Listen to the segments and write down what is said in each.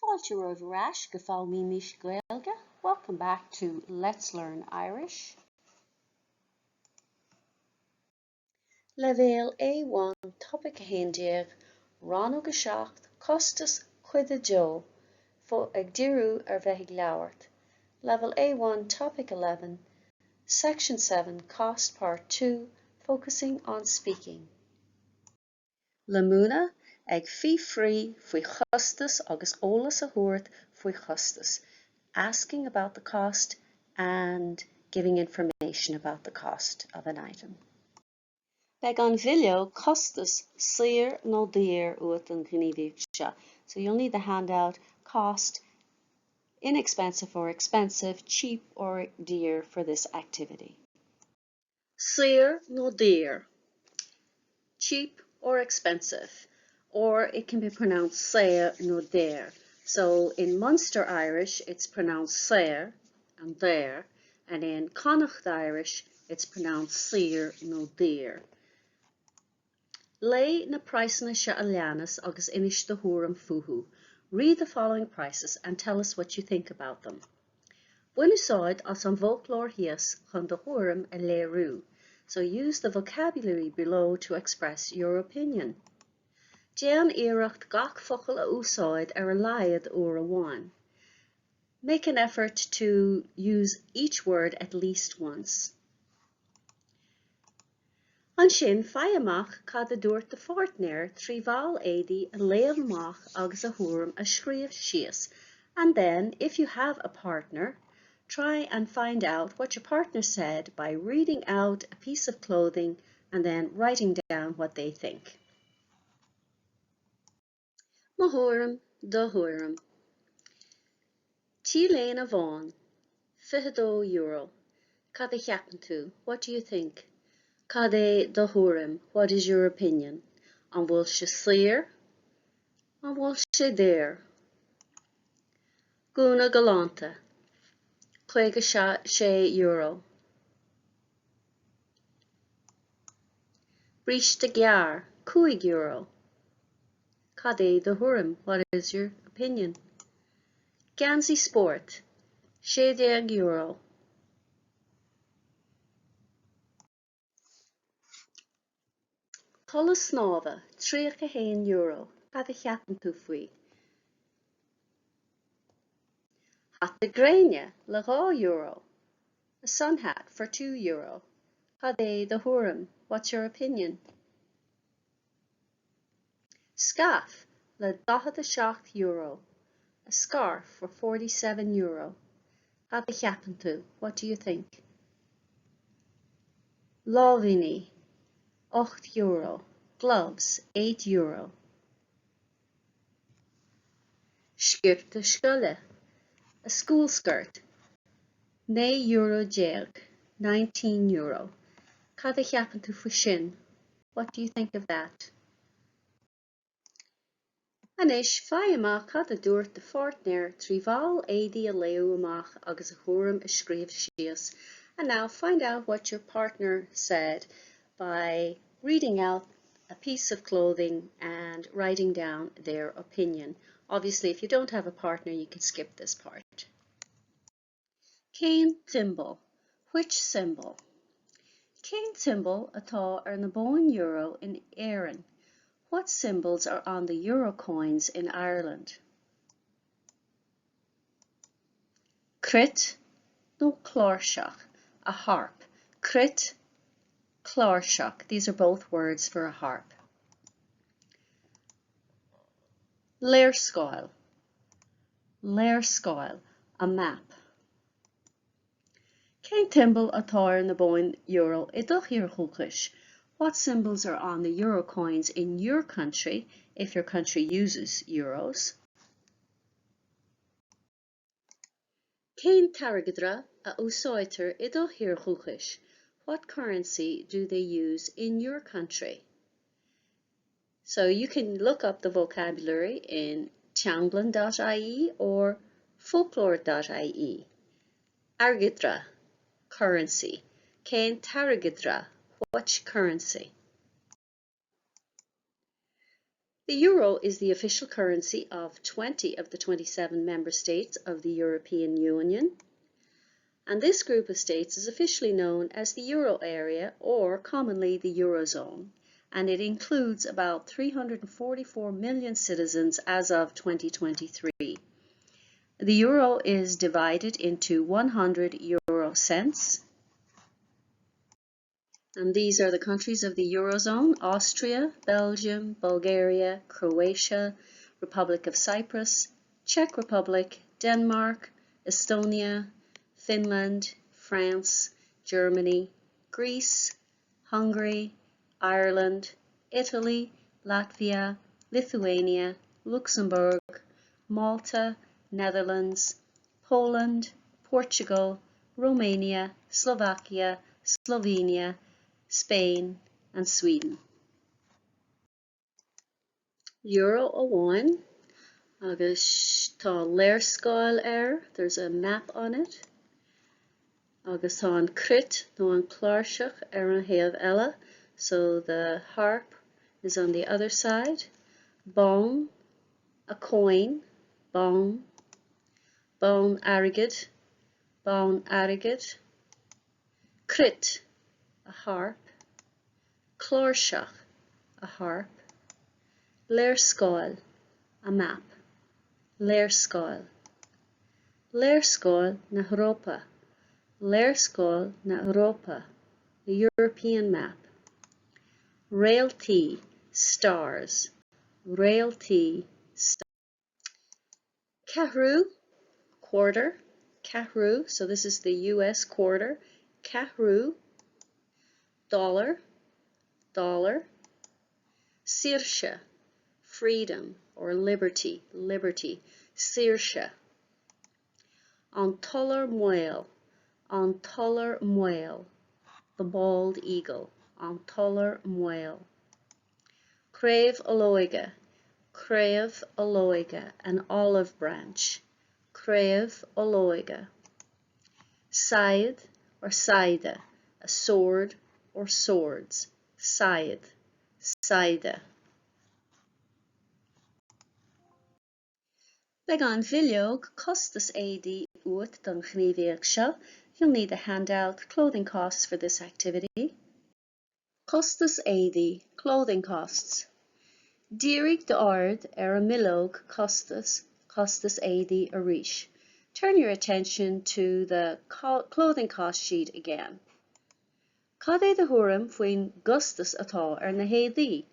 Siopadóireacht go fáil míle Gaeilge. Welcome back to Let's Learn Irish. Level A1 topic Handouts Rannóg Costas Cuid fo ag dírú ar bheith Labhairt. Level A1 topic 11 section 7 cost part 2 focusing on speaking. Lemúna ag frí faoi chostas agus ólas a thuairt faoi chostas, asking about the cost and giving information about the cost of an item. Beg an video costas saor nó daoir uat an gníomhaíocht seo. So you'll need the handout cost, inexpensive or expensive, cheap or dear for this activity. Saor nó daoir, cheap or expensive, or it can be pronounced saor nó daoir. So in Munster Irish it's pronounced saor and daoir, and in Connacht Irish it's pronounced saor nó daoir. Lei na praisna se a leanas agus inis de thuairim fuhu. Read the following prices and tell us what you think about them. Úsáid as an folklore hias chun de thuairim a léirú. So use the vocabulary below to express your opinion. Déan iirecht gach focail a úsáid ar a laiad uair amháin. Make an effort to use each word at least once. An sin faigh amach cad a dúirt de fortnéir trí bhail éadaí a léamh amach agus a thuairim a scríomh síos. And then, if you have a partner, try and find out what your partner said by reading out a piece of clothing and then writing down what they think. Má thuairim do thuairim. Tí léin a bhain, €52. Cad a cheapan tú, what do you think? Cad é do thuairim, what is your opinion? An bhfuil sé saor? An bhfuil sé daoir? Gúna galanta, €56. Bríste gear, €5. Cad é do thuairim, what is your opinion? Gansi sport, €60. Thola snáva, €3. Cad a cheapan tú faoi? Hat de gréine le €2. A sun hat for €2. Cad é do thuairim, what's your opinion? Scarf le €47. A scarf for €47. Cad a cheapan tú, what do you think? Láimhíní, €8. Gloves, €8. Skirte scoile, a school skirt, €9 €19. Cad a cheapan tú faoi sin, what do you think of that? Anis faigh amach cad a dúirt de fortnéir trí bhail éadaí a léamh amach agus a thuairim a scríomh síos. And now find out what your partner said by reading out a piece of clothing and writing down their opinion. Obviously, if you don't have a partner, you can skip this part. Cén thimble, which symbol? Cén symbol atá ar na bóin euro in Éireann. What symbols are on the euro coins in Ireland? Crit nó clárseach, a harp. Crit, clárseach, these are both words for a harp. Léirscáil, léirscáil, a map. Cén thimble atá ar na bóin euro I do thír. What symbols are on the euro coins in your country if your country uses euros? Cén targadra a úsáidtear I do thír. What currency do they use in your country? So you can look up the vocabulary in teanglan.ie or folklore.ie. Argadra, currency. Cén targadra, which currency? The euro is the official currency of 20 of the 27 member states of the European Union, and this group of states is officially known as the euro area, or commonly the eurozone, and it includes about 344 million citizens as of 2023. The euro is divided into 100 euro cents, and these are the countries of the eurozone: Austria, Belgium, Bulgaria, Croatia, Republic of Cyprus, Czech Republic, Denmark, Estonia, Finland, France, Germany, Greece, Hungary, Ireland, Italy, Latvia, Lithuania, Luxembourg, Malta, Netherlands, Poland, Portugal, Romania, Slovakia, Slovenia, Spain, and Sweden. Euro amháin, agus tá léirscáil there's a map on it, agus tá an crit nó an cláirseach an thaobh eile, so the harp is on the other side, bón, a coin, bón, bón airgid, crit, a harp, cláirseach, a harp, léirscáil, a map, léirscáil, léirscáil na Europa, léirscáil na Europa, the European map, réaltaí, stars, réaltaí, stars, ceathrú, quarter, ceathrú, so this is the US quarter, ceathrú, dollar, dollar, saoirse, freedom or liberty, liberty, saoirse, an tullar mhaol, the bald eagle, an tullar mhaol, craobh olóige, an olive branch, craobh olóige, cead or saide, a sword or swords, cead, saide. Beag an bhfuileog Costas Éadaí uait don chníomhaíoch seo. You'll need a handout, clothing costs for this activity. Costas Éadaí, clothing costs. Dírig d'ard a millog Costas Éadaí arís. Turn your attention to the clothing cost sheet again. Cad é de thuairim faoin gustas atá na Éadaí?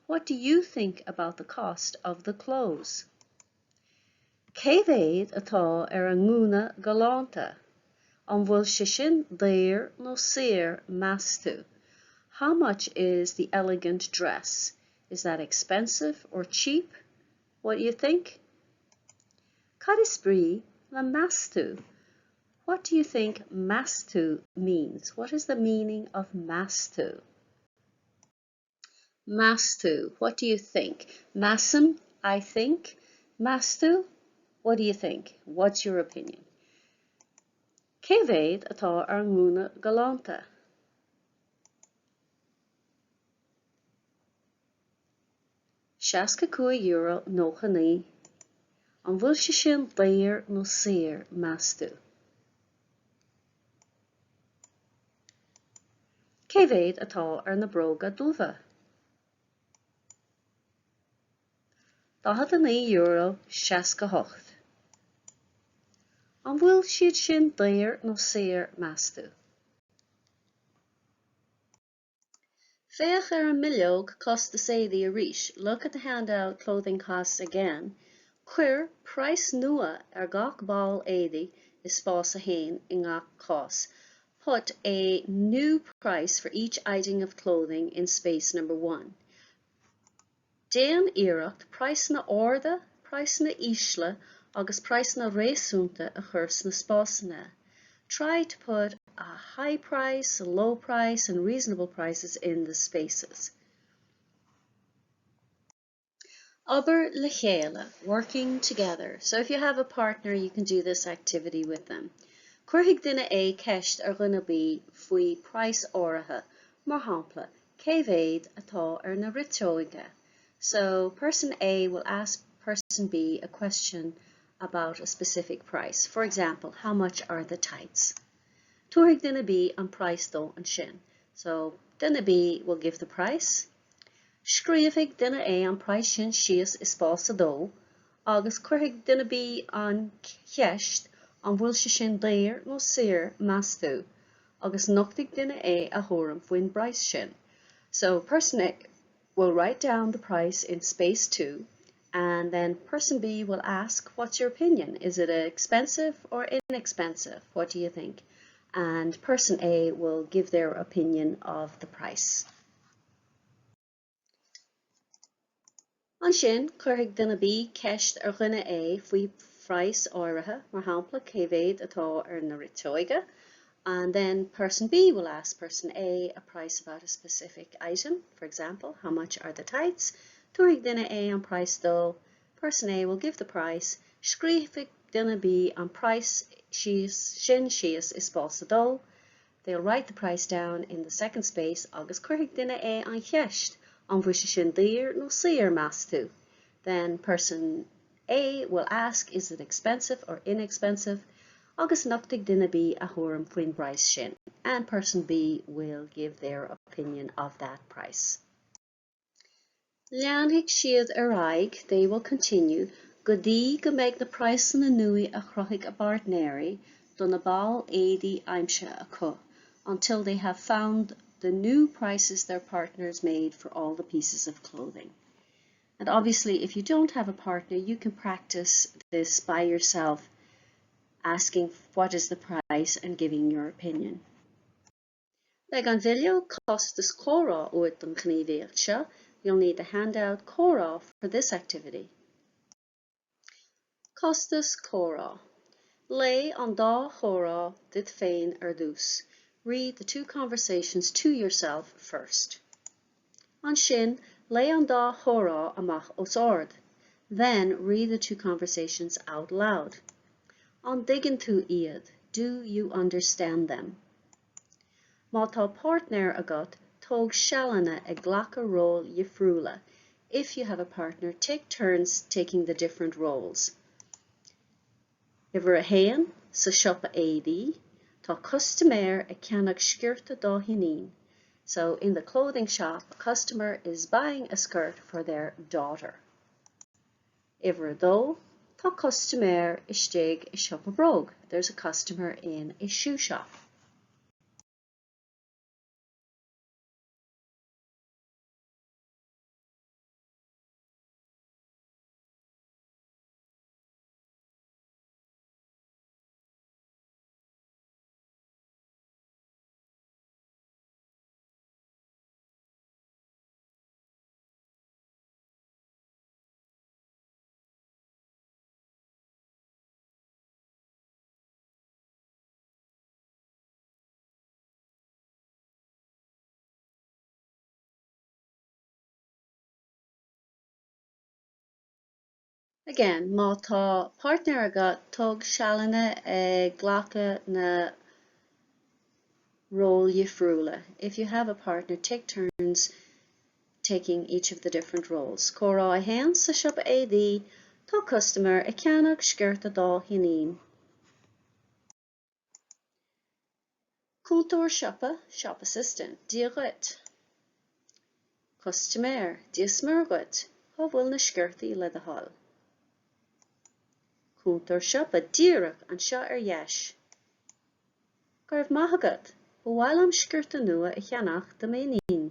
What do you think about the cost of the clothes? Cé bhéad atá an ngúna galanta? An bhfuil sé sin daoir nó saoir meastú? How much is the elegant dress? Is that expensive or cheap? What do you think? Cad is brí le meastú? What do you think meastú means? What is the meaning of meastú? Meastú, what do you think? Measam, I think. Meastú, what do you think? What's your opinion? Cé bhéad atá ar ngúna galanta? €65 nóchaní. An bhfuil sé sin daoir nó saoir meastú? Cé bhéad atá ar na bróga dúbha? €69.68. An bhfuil siad sin daoir nó saoir meastú? Féach an millog Costas Éadaí arís. Look at the handout clothing costs again. Cuir price nua ar gach ball Éadaí is fás a hain in gach cos. Put a new price for each item of clothing in space number 1. Déan iirecht price na orda, price na ísle, agus price na réasúnta a churs na spásanna. Try to put a high price, a low price, and reasonable prices in the spaces. Aber le chéile, working together. So if you have a partner, you can do this activity with them. Cuirfidh duine é ceist ar gcuine bí faoi price áirithe, mar shampla, cé bhéad atá ar na ritseoige. So person A will ask person B a question about a specific price. For example, how much are the tights? Tuaigh duine B an price dó an sin. So duine B will give the price. Scríobh duine A an price sin síos is spása dó, agus chuirfeadh duine B an cheist an bhfuil se sin léir nó saor measú, agus nochtaigh duine A a thuairim faoin price sin. So person A will write down the price in space 2, and then person B will ask, what's your opinion? Is it expensive or inexpensive? What do you think? And person A will give their opinion of the price. An sin, chuirfeadh duine B ceist ar dhuine A faoi phrais áirithe, mar shampla céad atá ar na ritóige. And then person B will ask person A a price about a specific item. For example, how much are the tights? Tuaigh duine A an price dó. Person A will give the price. Scríobh duine B an price sin síos is spása dó. They'll write the price down in the second space, agus chuirfeadh duine A an cheist an bhfuil se sin léir nó saor measú. Then person A will ask, is it expensive or inexpensive? Agus nochtaigh duine B a thuairim faoin price sin, and person B will give their opinion of that price. Leanhaigh siad ar aghaidh, they will continue, go dtí go mbeidh na price na nui a chruthigh a bartnéirí don na ball éadaí aimse acu, until they have found the new prices their partners made for all the pieces of clothing. And obviously, if you don't have a partner, you can practice this by yourself, asking what is the price and giving your opinion. Like on video, Costas Cuid uait don chníomhaíocht seo, you'll need a handout Córá for this activity. Costas Cuid. Lay an dá chórá dit féin ar dús. Read the two conversations to yourself first. An sin, lay an dá chórá amach os ord. Then read the two conversations out loud. An diggin tú iad, do you understand them? Má tá partner agat, tóg sealanna ag ghlacha ról dhifriúla. If you have a partner, take turns taking the different roles. Iver a héan, sa siopa Éadaí, tá customer ag ceannach sciorta dá hinin. So in the clothing shop, a customer is buying a skirt for their daughter. Iver a dó, tá customer istéig I Siopadóireacht. There's a customer in a shoe shop. Again, má tá partner agat tóg sealanna ag ghlacha na ról dhifriúla. If you have a partner, take turns taking each of the different roles. Córá a héan sa siopa Éadaí, tá customer ag ceannach sciorta dá hinin. Cúltóir siopa, shop assistant, díogat. Customer, díosmargat, há bhfuil na sciortaí le a hall. Cúltóir siopa, díreach an seo ar dheis. Garbh maithagat, bhfuil am sciorta nua a cheannach do ménín.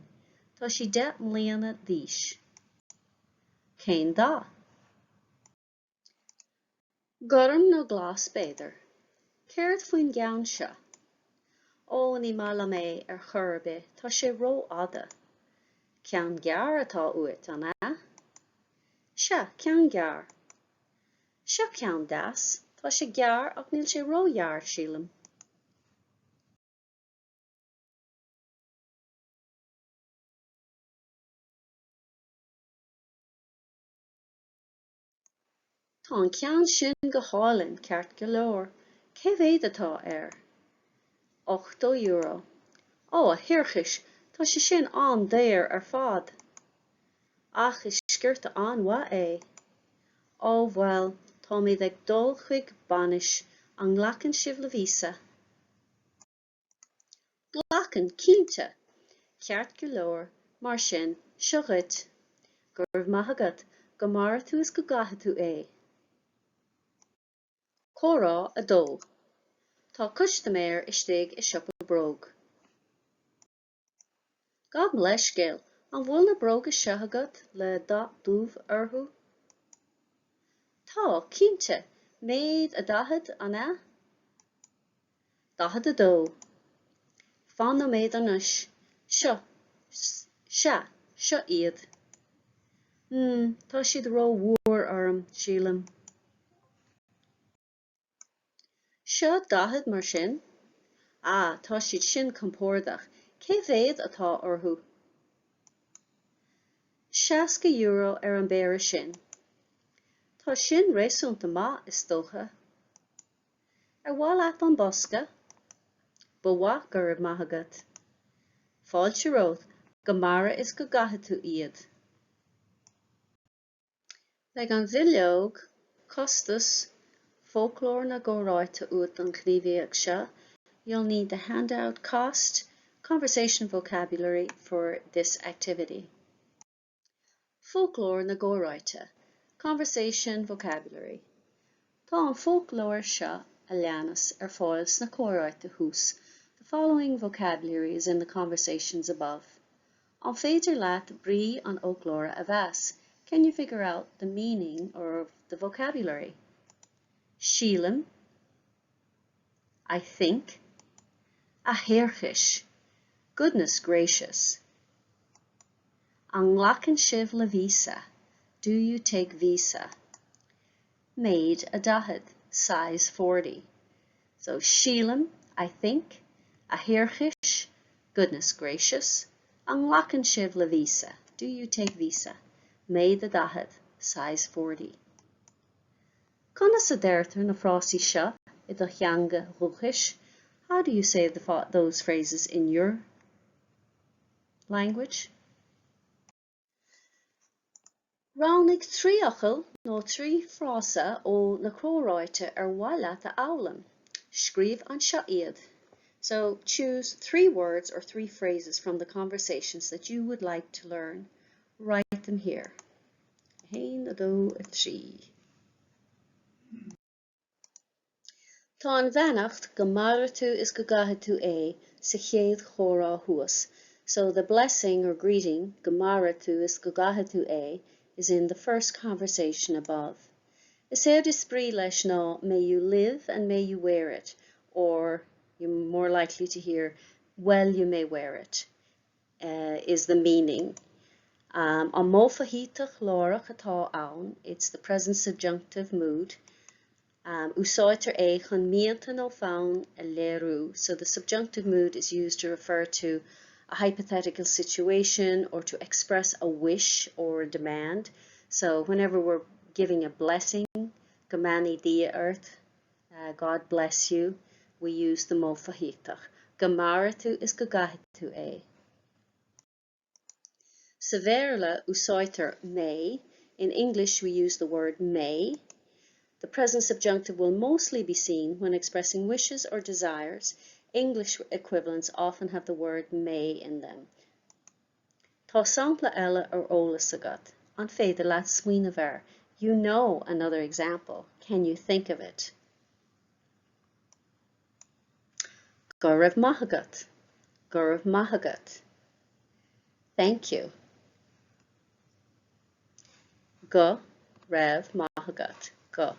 Tá sí 10 mbliana d'aois. Cén dá. Gorum nó glas béidir. Céirt faoin gceann seo. Ó ní mala mé ar churbe, tá sé ró ada. Ceann gear atá uait an á. Se, ceann gear. Seo ceann das, tá sé gear ach níl sé ró gear sílam. Tá an ceann sin go hálainn ceart go leor. Cé bhéad atá ar? €8. Ó, a hiorchais, tá sé sin an déir ar fad. Ach is sciirta anha é. Ó bhfuil, tá méid ag dul chuig banis an nglacann sibh le vísa. Glachan cínte, ceart go leor, mar sin, seo ghuid. Gurb maithagad, go mara tú is go gatha tú é. Córá a dó. Tá custaméir istigh I siopa bróg. Gab leis gil, an bhfuil na bróga seathagad le dúmh orthú. Tá, cínte, méid a dahad anna? Dahad a dó. Fan na méid anis. Seo, seo iad. Tá siad ró mhór orm, sílim. Seo dahad mar sin? Tá siad sin compordach. Cé bhéad atá orthú? €60 ar an béire sin. Tá sin réasúnta ma is dócha. Ar bhá leat an bosca? Ba bhá gurb maithagad. Fáilte ród, go mara is go gatha tú iad. Le an bhilleog, Costas, folklór na Gaeilge uat an cníomhaíoch seo, you'll need the handout cost, conversation vocabulary for this activity. Folklór na Gaeilge, conversation vocabulary. Tá an folklór seo a leannas ar fáil sna Gaeilge hús. The following vocabulary is in the conversations above. An féidir leat brí an folklór a bheas. Can you figure out the meaning of the vocabulary? Sílim, I think. A hairchis, goodness gracious. An nglacann sibh le vísa, do you take visa? Maid a dahad, size 40. So sílim, I think. A hairchis, goodness gracious. An nglacann sibh le vísa, do you take visa? Maid a dahad, size 40. Conas a deirtar na frásí seo I do cheanga thuchais. How do you say those phrases in your language? Rannóg tríochail nó trí frása ó na Gaeilge ar bhaile a amhlainn. Scríb an seo iad. So choose 3 words or 3 phrases from the conversations that you would like to learn. Write them here. Hain a dó a trí. Tá an bheannacht go mara tú is go gatha tú é sa chéad chórá thuas. So the blessing or greeting, go mara tú is go gatha tú é, is in the first conversation above. Is éad is sprí leis ná, may you live and may you wear it, or you're more likely to hear, well you may wear it, is the meaning. An mófahítach lárach atá ann, it's the present subjunctive mood. Úsáid é chun míanta nó fán a léirú. So the subjunctive mood is used to refer to a hypothetical situation or to express a wish or a demand. So whenever we're giving a blessing, Gamani dia earth, God bless you, we use the mófahítach. Gamaratu is gagahatu é. Severla úsáid may. In English we use the word may. The present subjunctive will mostly be seen when expressing wishes or desires. English equivalents often have the word may in them. Tá sampla eile ar ólas agat, an féidir leat suíomh air. You know another example. Can you think of it? Go raibh maith agat. Go raibh maith agat. Thank you. Go raibh maith agat. Go.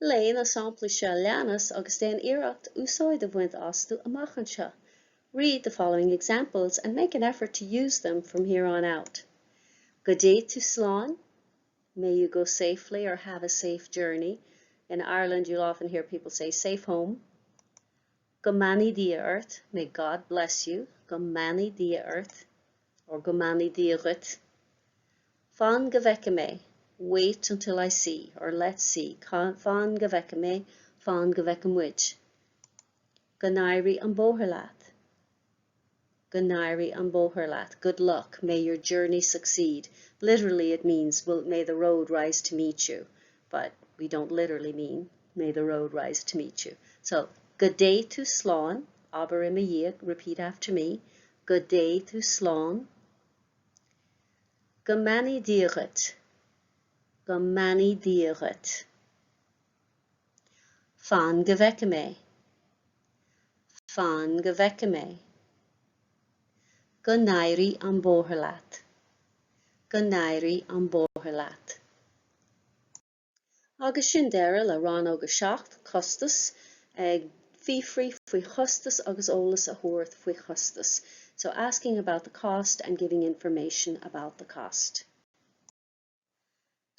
Léin a sampla seo leannas agus déan iarracht úsáid a bhaint asú amach an seo. Read the following examples and make an effort to use them from here on out. Go dé tú slán. May you go safely or have a safe journey. In Ireland, you'll often hear people say safe home. Go mani dia earth. May God bless you. Go mani dia earth. Or go mani dia rit. Fan gavekame. Wait until I see, or let's see. Fan gavekame. Fan gavekamwich. Go nairi an bóherlaat. Gonairi an bóthar good luck, may your journey succeed. Literally it means, well, may the road rise to meet you. But we don't literally mean, may the road rise to meet you. So, good day to Slán, aber im a repeat after me. Good day to Slán. Gomani díogat. Gomani díogat. Fan gevekame. Fan gevekame. Gonairi an bóthar Gonairi an bóthar Agus sin deire le Rannóg Costas ag fí-free faoi chostas agus ólas a thuairt faoi chostas. So asking about the cost and giving information about the cost.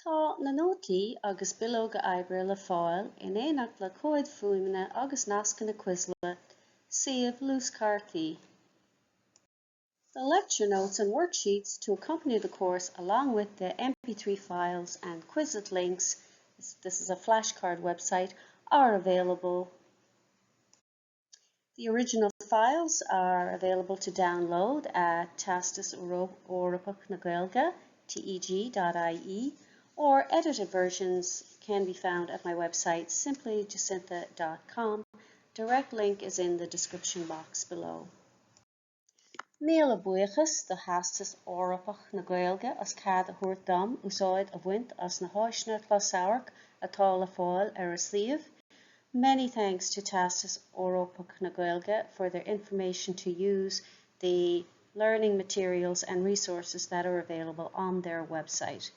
Tá na nótaí agus bilóga oibre le fáil in éineacht le cóid fuaimne agus nasca na cuisle suíomh lúscartaí. The lecture notes and worksheets to accompany the course, along with the MP3 files and Quizlet links, this is a flashcard website, are available. The original files are available to download at Theastas Eorpach na Gaeilge, teg.ie, or edited versions can be found at my website, simplyjacinta.com. Direct link is in the description box below. Míle buíochas the Theastas Eorpach na Gaeilge as cead a thuairt dom úsáid a bhaint as na háiseanna closamhairc atá le fáil ar a suíomh. Many thanks to Theastas Eorpach na Gaeilge for their information to use the learning materials and resources that are available on their website.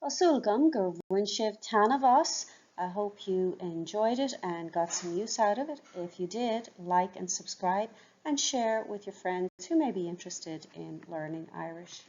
Tásúlgam gur bhain sibh tanamh as. I hope you enjoyed it and got some use out of it. If you did, like and subscribe and share with your friends who may be interested in learning Irish.